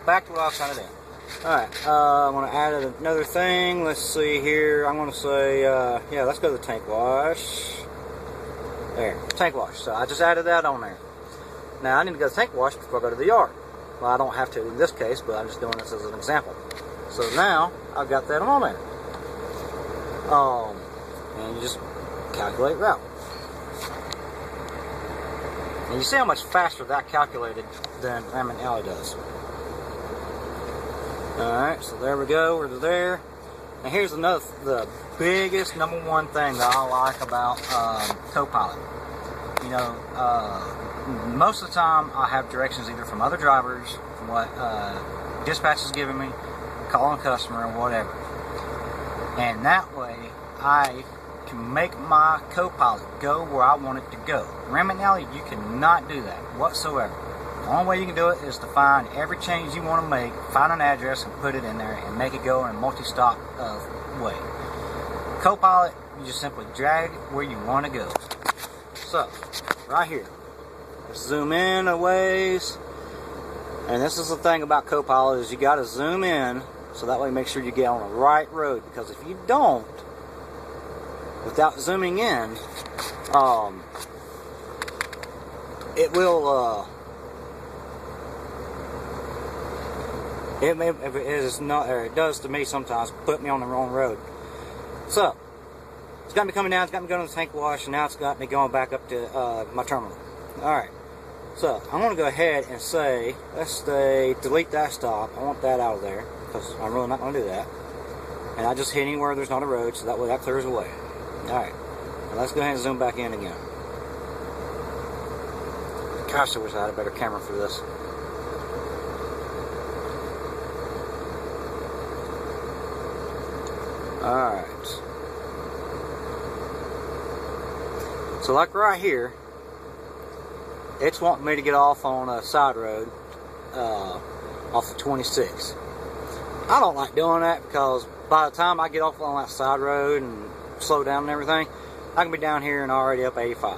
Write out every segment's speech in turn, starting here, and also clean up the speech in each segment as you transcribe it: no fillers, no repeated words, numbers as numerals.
back to what I was trying to do. Alright, I'm going to add another thing. Let's see here. I'm going to say, yeah, let's go to the tank wash. There, tank wash. So I just added that on there. Now I need to go to the tank wash before I go to the yard. Well, I don't have to in this case, but I'm just doing this as an example. So now I've got that on there. And you just calculate route. And you see how much faster that calculated than Mcnalley does. Alright, so there we go, we're there. And here's the biggest number one thing that I like about Copilot. You know, most of the time I have directions either from other drivers, from what dispatch is giving me, calling a customer, or whatever. And that way I can make my Copilot go where I want it to go. Mcnalley, you cannot do that whatsoever. The only way you can do it is to find every change you want to make, find an address and put it in there and make it go in a multi-stop way. Copilot, you just simply drag it where you want to go. So, right here, let's zoom in a ways. And this is the thing about Copilot is you got to zoom in so that way make sure you get on the right road, because if you don't, without zooming in, it will, if it is not, or it does to me sometimes, put me on the wrong road. So, it's got me coming down, it's got me going to the tank wash, and now it's got me going back up to my terminal. Alright, so I'm going to go ahead and say, let's say, delete that stop. I want that out of there, because I'm really not going to do that. And I just hit anywhere there's not a road, so that way that clears away. Alright, now let's go ahead and zoom back in again. Gosh, I wish I had a better camera for this. Alright. So like right here, it's wanting me to get off on a side road, off of 26. I don't like doing that because by the time I get off on that side road and slow down and everything, I can be down here and already up 85.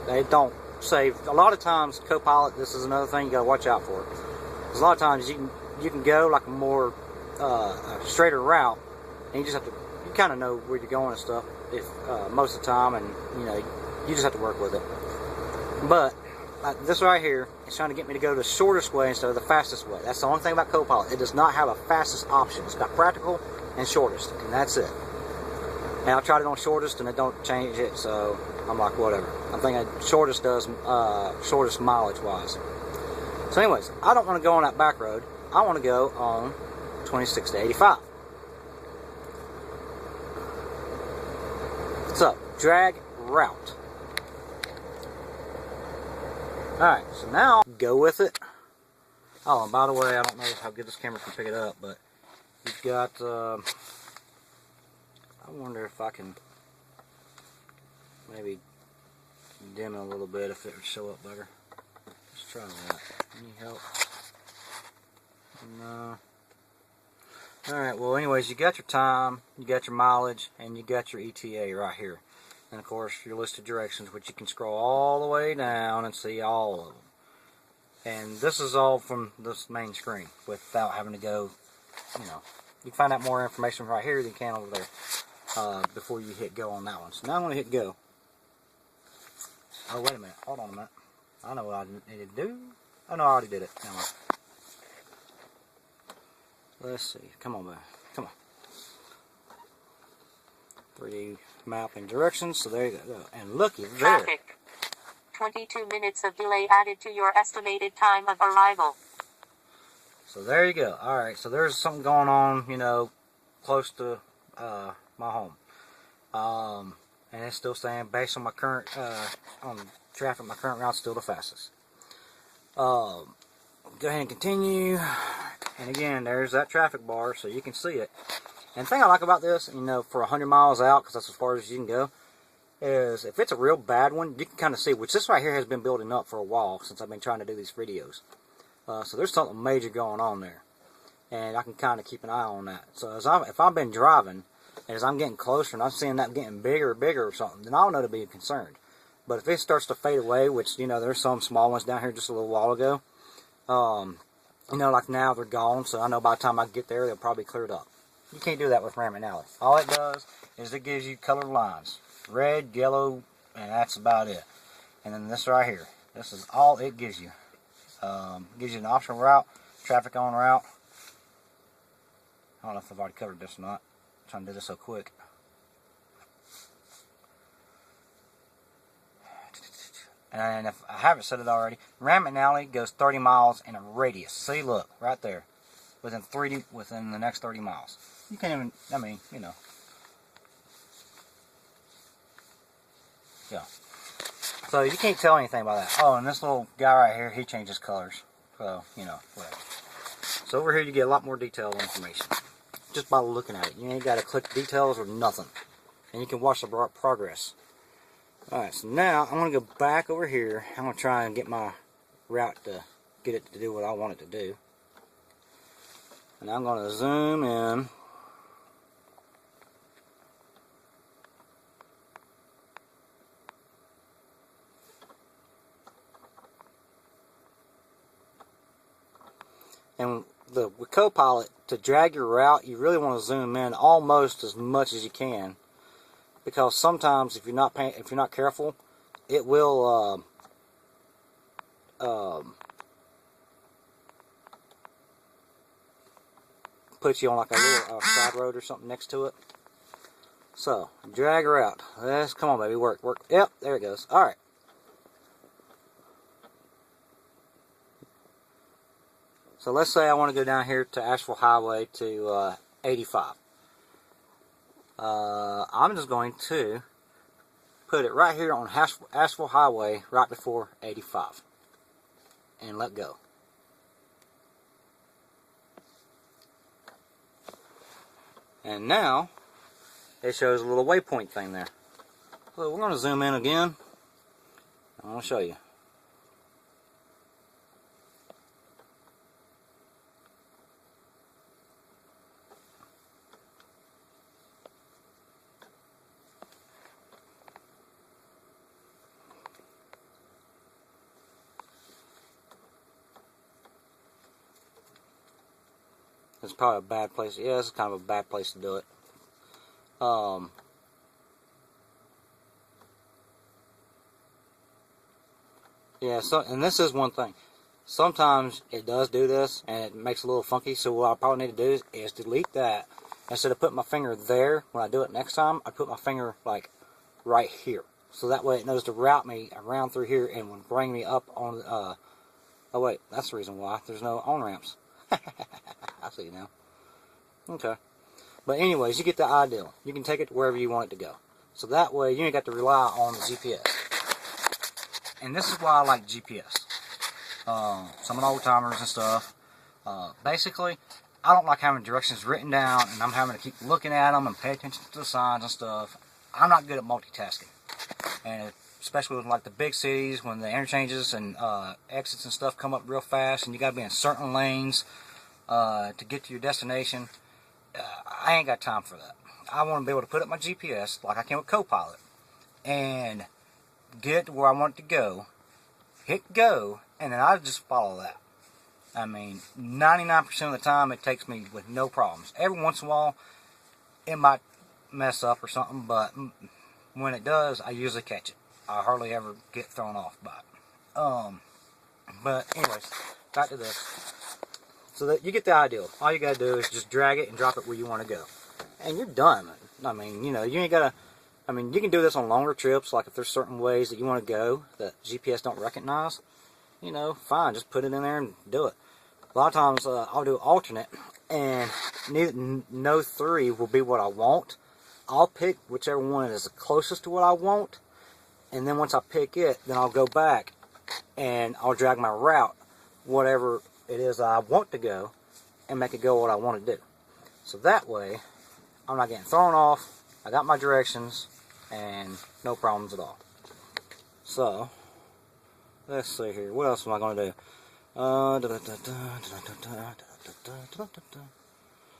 They don't save. A lot of times, Copilot, this is another thing you gotta watch out for. Because a lot of times you can go like a more a straighter route, and you just have to, you kind of know where you're going and stuff if most of the time, and you know, you just have to work with it. But like this right here, it's trying to get me to go the shortest way instead of the fastest way. That's the only thing about Copilot. It does not have a fastest option. It's got practical and shortest, and that's it. And I tried it on shortest, and it don't change it, so I'm like, whatever. I'm thinking shortest does shortest mileage-wise. So anyways, I don't want to go on that back road. I want to go on 26 to 85. So, drag route. Alright, so now, go with it. Oh, and by the way, I don't know how good this camera can pick it up, but you've got, I wonder if I can maybe dim it a little bit if it would show up better. Let's try that. Any help? No. Alright, well anyways, you got your time, you got your mileage, and you got your ETA right here. And of course, your list of directions, which you can scroll all the way down and see all of them. And this is all from this main screen without having to go, you know. You can find out more information right here than you can over there before you hit go on that one. So now I'm going to hit go. Oh, wait a minute. Hold on a minute. I know what I need to do. Oh, no, I already did it. Never mind. Let's see. Come on, man. Come on. 3D map and directions. So there you go. And looky there. Traffic. 22 minutes of delay added to your estimated time of arrival. So there you go. Alright, so there's something going on, you know, close to my home. And it's still saying, based on my current, on traffic, my current route's still the fastest. Go ahead and continue. And again, there's that traffic bar, so you can see it. And the thing I like about this, you know, for 100 miles out, because that's as far as you can go, is if it's a real bad one, you can kind of see, which this right here has been building up for a while since I've been trying to do these videos. So there's something major going on there. And I can kind of keep an eye on that. So if I've been driving, and as I'm getting closer and I'm seeing that getting bigger or something, then I'll know to be concerned. But if it starts to fade away, which, you know, there's some small ones down here just a little while ago, You know, like now they're gone, so I know by the time I get there, they'll probably clear it up. You can't do that with Mcnalley. All it does is it gives you colored lines. Red, yellow, and that's about it. And then this right here. This is all it gives you. Gives you an optional route, traffic on route. I don't know if I've already covered this or not. I'm trying to do this so quick. And if I haven't said it already, Mcnalley goes 30 miles in a radius. See, look, right there. Within the next 30 miles. You can't even, I mean, you know. Yeah. So you can't tell anything by that. Oh, and this little guy right here, he changes colors. So, you know, whatever. So over here you get a lot more detailed information. Just by looking at it. You ain't got to click details or nothing. And you can watch the progress. Alright, so now I'm going to go back over here. I'm going to try and get my route to get it to do what I want it to do. And I'm going to zoom in. And with Copilot, to drag your route, you really want to zoom in almost as much as you can, because sometimes if you're not careful, it will put you on like a little side road or something next to it. So drag her out. Let's come on, baby, work. Yep, there it goes. All right. So let's say I want to go down here to Asheville Highway to 85. I'm just going to put it right here on Asheville Highway right before 85 and let go. And now it shows a little waypoint thing there. So we're going to zoom in again. I'm going to show you. It's probably a bad place. Yeah, it's kind of a bad place to do it. Yeah, so, and this is one thing. Sometimes it does do this, and it makes it a little funky, so what I probably need to do is delete that. Instead of putting my finger there, when I do it next time, I put my finger, like, right here. So that way it knows to route me around through here and would bring me up on, oh wait, that's the reason why. There's no on-ramps. I see now. Okay. But anyways, you get the idea. You can take it to wherever you want it to go. So that way, you ain't got to rely on the GPS. And this is why I like GPS. Some of the old timers and stuff. Basically, I don't like having directions written down and I'm having to keep looking at them and pay attention to the signs and stuff. I'm not good at multitasking. And especially with like the big cities, when the interchanges and exits and stuff come up real fast and you got to be in certain lanes to get to your destination, I ain't got time for that. I want to be able to put up my GPS like I can with Copilot and get to where I want it to go, hit go, and then I just follow that. I mean, 99% of the time it takes me with no problems. Every once in a while it might mess up or something, but when it does, I usually catch it. I hardly ever get thrown off by it. But anyways, back to this. So that you get the idea. All you gotta do is just drag it and drop it where you want to go, and you're done. I mean, you know, you ain't gotta. I mean, you can do this on longer trips, like if there's certain ways that you want to go that GPS don't recognize. You know, fine, just put it in there and do it. A lot of times I'll do alternate, and no three will be what I want. I'll pick whichever one is the closest to what I want, and then once I pick it, then I'll go back and I'll drag my route, whatever it is I want to go, and make it go what I want to do. So that way, I'm not getting thrown off, I got my directions, and no problems at all. So, let's see here, what else am I going to do?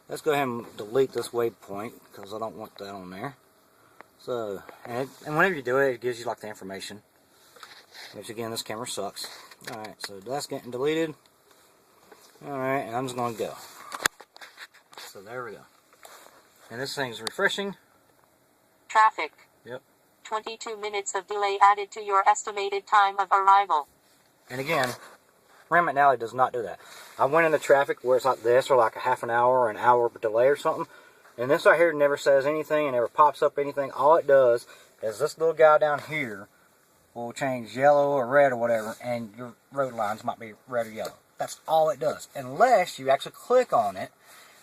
Let's go ahead and delete this waypoint, because I don't want that on there. So, and whenever you do it, it gives you like the information. Which again, this camera sucks. Alright, so that's getting deleted. Alright, and I'm just going to go. So there we go. And this thing's refreshing. Traffic. Yep. 22 minutes of delay added to your estimated time of arrival. And again, Mcnalley does not do that. I went in the traffic where it's like this, or like a half an hour or an hour delay or something. And this right here never says anything, and never pops up anything. All it does is this little guy down here will change yellow or red or whatever, and your road lines might be red or yellow. That's all it does, unless you actually click on it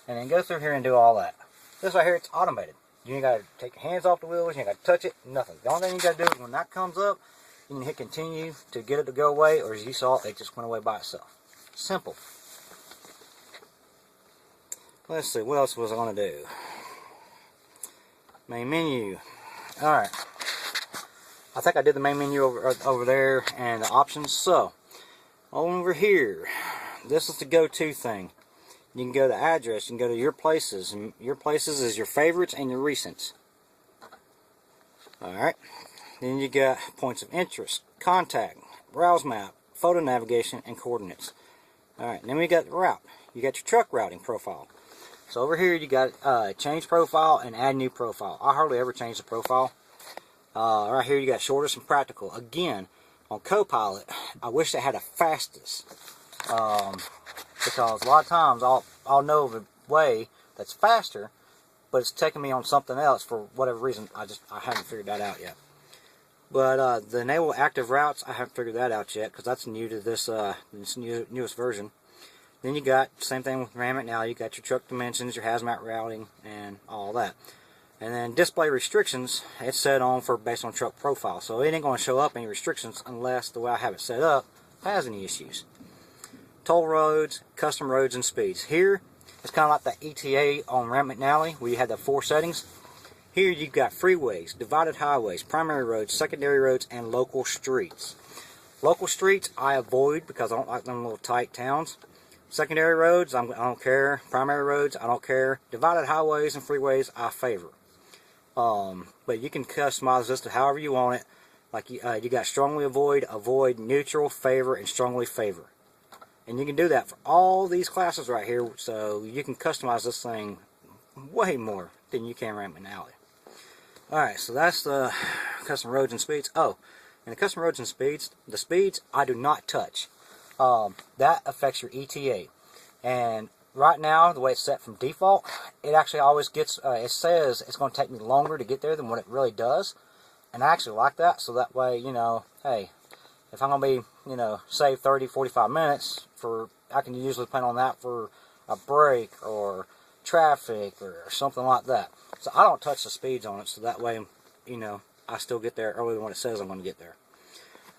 and then go through here and do all that. This right here, it's automated. You ain't got to take your hands off the wheels, you ain't got to touch it, nothing. The only thing you got to do is when that comes up, you can hit continue to get it to go away, or as you saw, it just went away by itself. Simple. Let's see, what else was I going to do? Main menu. Alright. I think I did the main menu over there and the options. So, over here, this is the go-to thing. You can go to the address, you can go to your places, and your places is your favorites and your recents. Alright. Then you got points of interest, contact, browse map, photo navigation, and coordinates. Alright, then we got the route. You got your truck routing profile. So over here you got change profile and add new profile. I hardly ever change the profile. Right here you got shortest and practical. Again, on Copilot, I wish they had a fastest. Because a lot of times I'll know of a way that's faster, but it's taking me on something else for whatever reason. I haven't figured that out yet. But the enable active routes, I haven't figured that out yet because that's new to this newest version. Then you got same thing with Mcnalley. You got your truck dimensions, your hazmat routing, and all that. And then display restrictions, it's set on for based on truck profile. So it ain't going to show up any restrictions unless the way I have it set up has any issues. Toll roads, custom roads, and speeds. Here, it's kind of like the ETA on Mcnalley where you had the 4 settings. Here you've got freeways, divided highways, primary roads, secondary roads, and local streets. Local streets I avoid because I don't like them little tight towns. Secondary roads, I don't care. Primary roads, I don't care. Divided highways and freeways, I favor. But you can customize this to however you want it. Like you got strongly avoid, avoid, neutral, favor, and strongly favor. And you can do that for all these classes right here. So you can customize this thing way more than you can Mcnalley. Alright, so that's the custom roads and speeds. Oh, and the custom roads and speeds, the speeds I do not touch. That affects your ETA. And right now, the way it's set from default, it actually always gets, it says it's going to take me longer to get there than what it really does. And I actually like that, so that way, you know, hey, if I'm going to be, you know, save 30, 45 minutes, I can usually plan on that for a break or traffic or something like that. So I don't touch the speeds on it, so that way, you know, I still get there earlier than what it says I'm going to get there.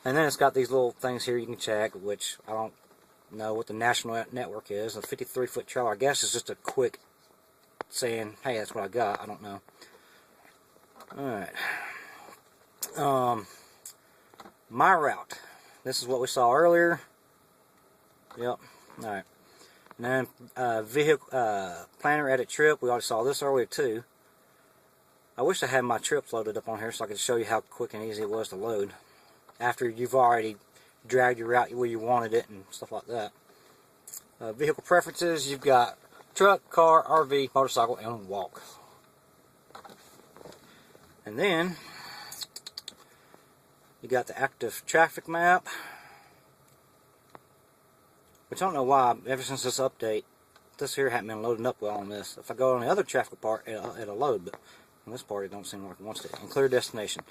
And then it's got these little things here you can check, which I don't know what the national network is. A 53-foot trailer, I guess, is just a quick saying, hey, that's what I got. I don't know. Alright. My route. This is what we saw earlier. Yep. Alright. And then vehicle planner edit trip. We already saw this earlier too. I wish I had my trips loaded up on here so I could show you how quick and easy it was to load after you've already dragged your route where you wanted it and stuff like that. Vehicle preferences, you've got truck, car, RV, motorcycle, and walk. And then you got the active traffic map, which I don't know why, ever since this update, this here hadn't been loading up well on this. If I go on the other traffic part, it'll load, but on this part it don't seem like it wants to. And clear destination.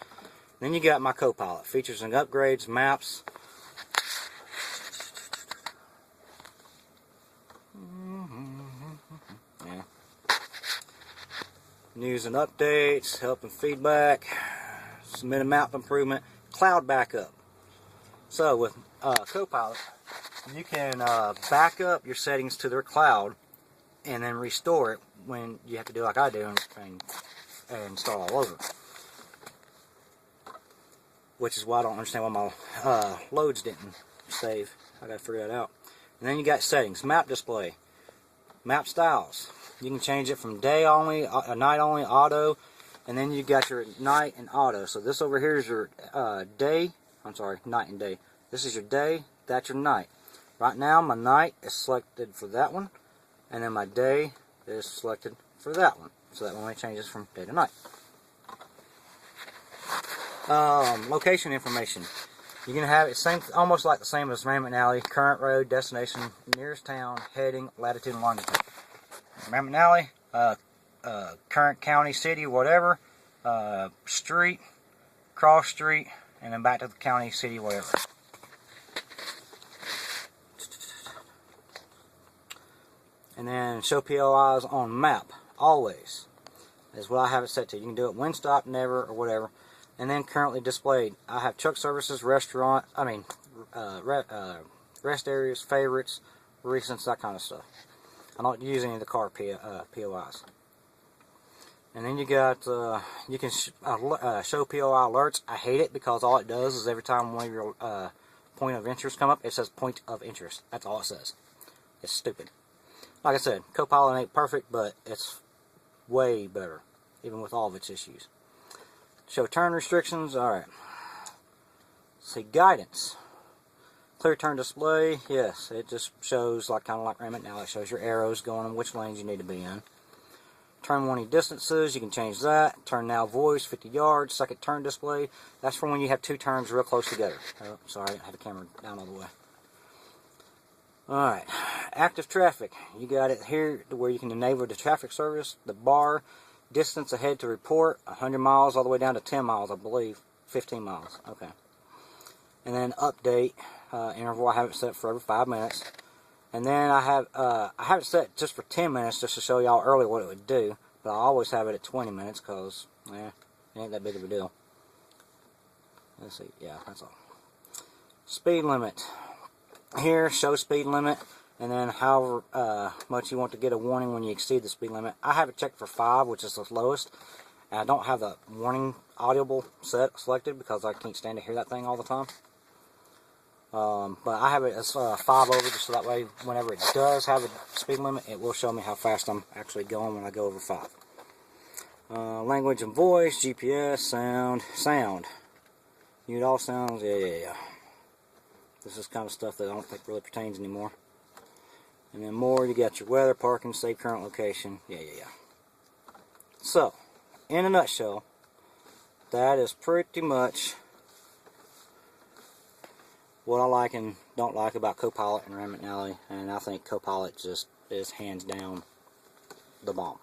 Then you got my Copilot, features and upgrades, maps. Yeah. News and updates, help and feedback, submit a map improvement, cloud backup. So with Copilot, you can back up your settings to their cloud and then restore it when you have to do like I do and start all over. Which is why I don't understand why my loads didn't save. I gotta figure that out. And then you got settings, map display, map styles. You can change it from day only, night only, auto, and then you got your night and auto. So this over here is your day. I'm sorry, night and day. This is your day. That's your night. Right now my night is selected for that one, and then my day is selected for that one. So that one changes from day to night. Location information. You can have it almost like the same as Mcnalley. Current road, destination, nearest town, heading, latitude and longitude. Mcnalley, current county, city, whatever, street, cross street, and then back to the county, city, whatever. And then show POIs on map, always, is what I have it set to. You can do it when, stop, never, or whatever. And then currently displayed, I have truck services, rest areas, favorites, recents, that kind of stuff. I don't use any of the car POIs. And then you got, you can show POI alerts. I hate it because all it does is every time one of your point of interest come up, it says point of interest. That's all it says. It's stupid. Like I said, Copilot ain't perfect, but it's way better, even with all of its issues. Show turn restrictions. Alright. See, guidance. Clear turn display. Yes, it just shows, like kind of like Mcnalley. It shows your arrows going in which lanes you need to be in. Turn warning distances. You can change that. Turn now voice, 50 yards. Second turn display. That's for when you have two turns real close together. Oh, sorry, I didn't have the camera down all the way. Alright. Active traffic. You got it here to where you can enable the traffic service. The bar. Distance ahead to report, 100 miles all the way down to 10 miles, I believe. 15 miles. Okay. And then update interval. I have it set for every 5 minutes. And then I have it set just for 10 minutes just to show y'all earlier what it would do. But I always have it at 20 minutes because, it ain't that big of a deal. Let's see. Yeah, that's all. Speed limit. Here, show speed limit. And then however much you want to get a warning when you exceed the speed limit. I have it checked for 5, which is the lowest. And I don't have the warning audible selected because I can't stand to hear that thing all the time. But I have it as 5 over just so that way whenever it does have a speed limit, it will show me how fast I'm actually going when I go over 5. Language and voice, GPS, sound. Mute all sounds, yeah. This is kind of stuff that I don't think really pertains anymore. And then more, you got your weather, parking, save current location. Yeah. So, in a nutshell, that is pretty much what I like and don't like about Copilot and Mcnalley. And I think Copilot just is hands down the bomb.